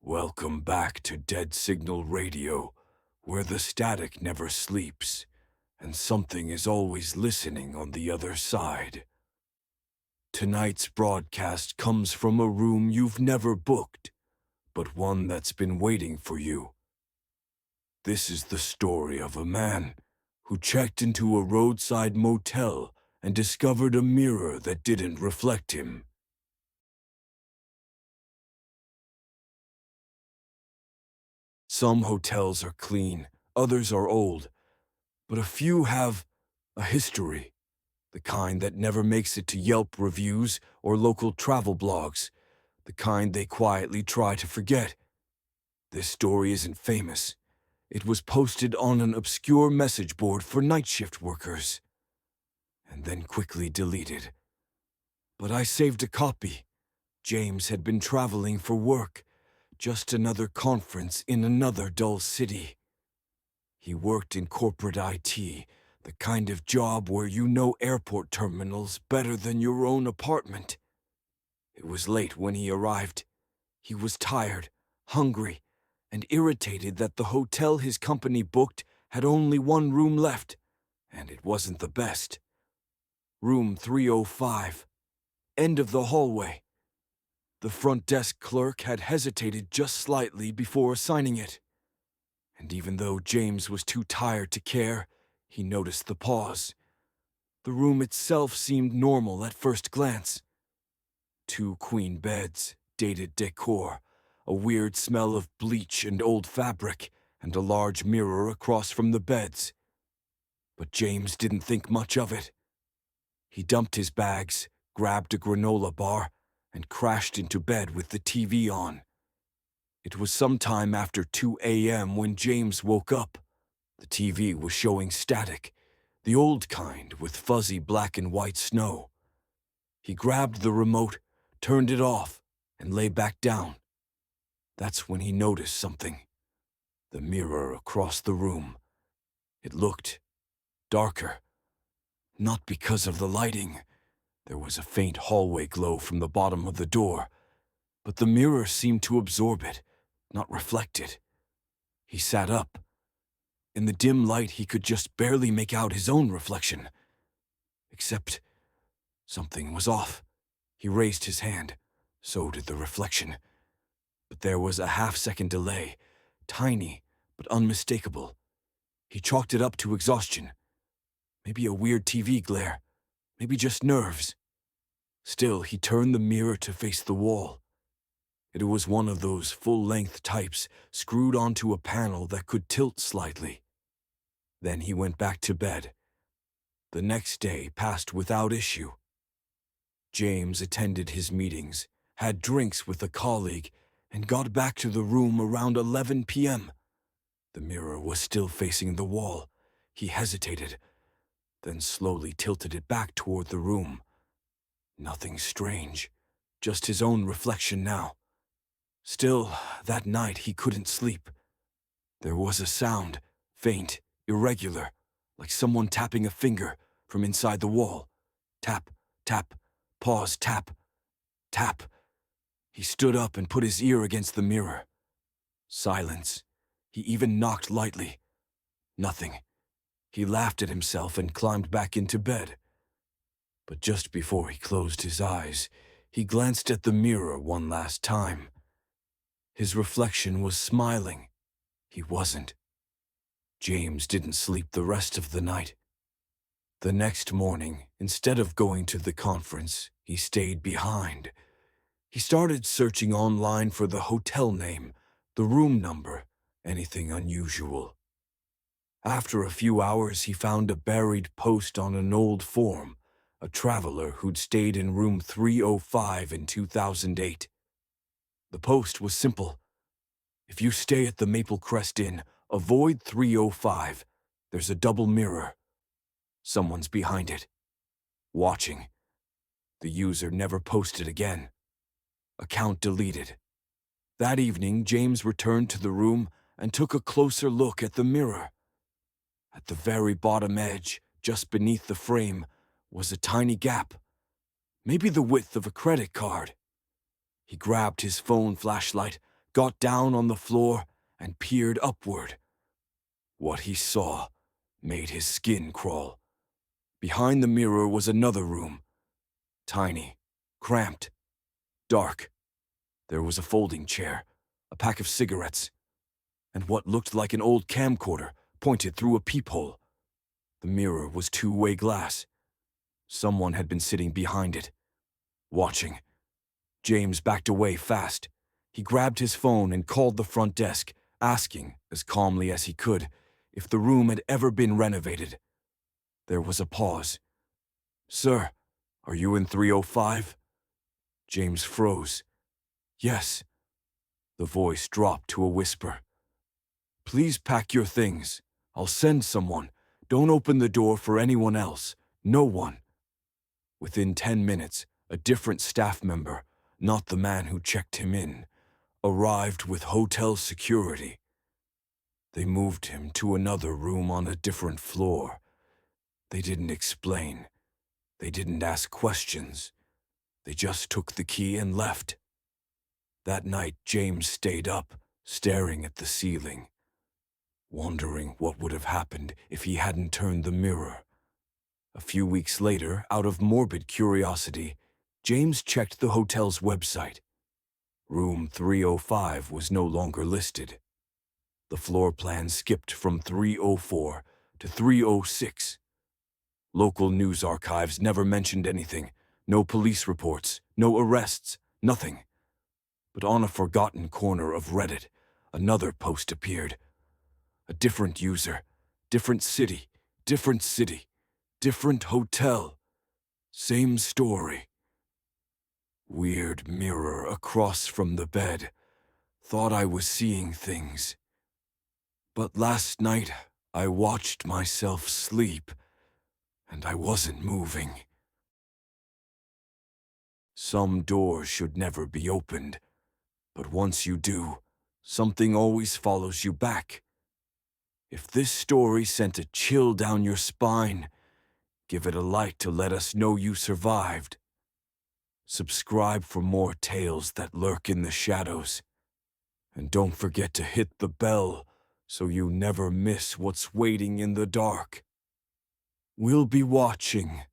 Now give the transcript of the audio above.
Welcome back to Dead Signal Radio, where the static never sleeps, and something is always listening on the other side. Tonight's broadcast comes from a room you've never booked, but one that's been waiting for you. This is the story of a man who checked into a roadside motel and discovered a mirror that didn't reflect him. Some hotels are clean, others are old, but a few have a history, the kind that never makes it to Yelp reviews or local travel blogs, the kind they quietly try to forget. This story isn't famous. It was posted on an obscure message board for night shift workers, and then quickly deleted. But I saved a copy. James had been traveling for work, just another conference in another dull city. He worked in corporate IT, the kind of job where you know airport terminals better than your own apartment. It was late when he arrived. He was tired, hungry, and irritated that the hotel his company booked had only one room left, and it wasn't the best. Room 305, end of the hallway. The front desk clerk had hesitated just slightly before assigning it. And even though James was too tired to care, he noticed the pause. The room itself seemed normal at first glance. 2 queen beds, dated decor, a weird smell of bleach and old fabric, and a large mirror across from the beds. But James didn't think much of it. He dumped his bags, grabbed a granola bar, and crashed into bed with the TV on. It was sometime after 2 a.m. when James woke up. The TV was showing static, the old kind with fuzzy black and white snow. He grabbed the remote, turned it off, and lay back down. That's when he noticed something. The mirror across the room. It looked darker. Not because of the lighting. There was a faint hallway glow from the bottom of the door, but the mirror seemed to absorb it, not reflect it. He sat up. In the dim light, he could just barely make out his own reflection. Except something was off. He raised his hand. So did the reflection. But there was a half-second delay, tiny but unmistakable. He chalked it up to exhaustion. Maybe a weird TV glare. Maybe just nerves. Still, he turned the mirror to face the wall. It was one of those full-length types screwed onto a panel that could tilt slightly. Then he went back to bed. The next day passed without issue. James attended his meetings, had drinks with a colleague, and got back to the room around 11 p.m. The mirror was still facing the wall. He hesitated, then slowly tilted it back toward the room. Nothing strange, just his own reflection now. Still, that night he couldn't sleep. There was a sound, faint, irregular, like someone tapping a finger from inside the wall. Tap, tap, pause, tap, tap. He stood up and put his ear against the mirror. Silence. He even knocked lightly. Nothing. He laughed at himself and climbed back into bed. But just before he closed his eyes, he glanced at the mirror one last time. His reflection was smiling. He wasn't. James didn't sleep the rest of the night. The next morning, instead of going to the conference, he stayed behind. He started searching online for the hotel name, the room number, anything unusual. After a few hours, he found a buried post on an old form, a traveler who'd stayed in room 305 in 2008. The post was simple. If you stay at the Maple Crest Inn, avoid 305. There's a double mirror. Someone's behind it. Watching. The user never posted again. Account deleted. That evening, James returned to the room and took a closer look at the mirror. At the very bottom edge, just beneath the frame, was a tiny gap. Maybe the width of a credit card. He grabbed his phone flashlight, got down on the floor, and peered upward. What he saw made his skin crawl. Behind the mirror was another room. Tiny, cramped, dark. There was a folding chair, a pack of cigarettes, and what looked like an old camcorder pointed through a peephole. The mirror was two-way glass. Someone had been sitting behind it, watching. James backed away fast. He grabbed his phone and called the front desk, asking, as calmly as he could, if the room had ever been renovated. There was a pause. "Sir, are you in 305? James froze. "Yes." The voice dropped to a whisper. "Please pack your things. I'll send someone. Don't open the door for anyone else. No one." Within 10 minutes, a different staff member, not the man who checked him in, arrived with hotel security. They moved him to another room on a different floor. They didn't explain. They didn't ask questions. They just took the key and left. That night, James stayed up, staring at the ceiling, wondering what would have happened if he hadn't turned the mirror. A few weeks later, out of morbid curiosity, James checked the hotel's website. Room 305 was no longer listed. The floor plan skipped from 304 to 306. Local news archives never mentioned anything. No police reports, no arrests, nothing. But on a forgotten corner of Reddit, another post appeared. A different user, different city, different hotel. Same story. Weird mirror across from the bed. Thought I was seeing things. But last night, I watched myself sleep, and I wasn't moving. Some doors should never be opened, but once you do, something always follows you back. If this story sent a chill down your spine, give it a like to let us know you survived. Subscribe for more tales that lurk in the shadows. And don't forget to hit the bell so you never miss what's waiting in the dark. We'll be watching.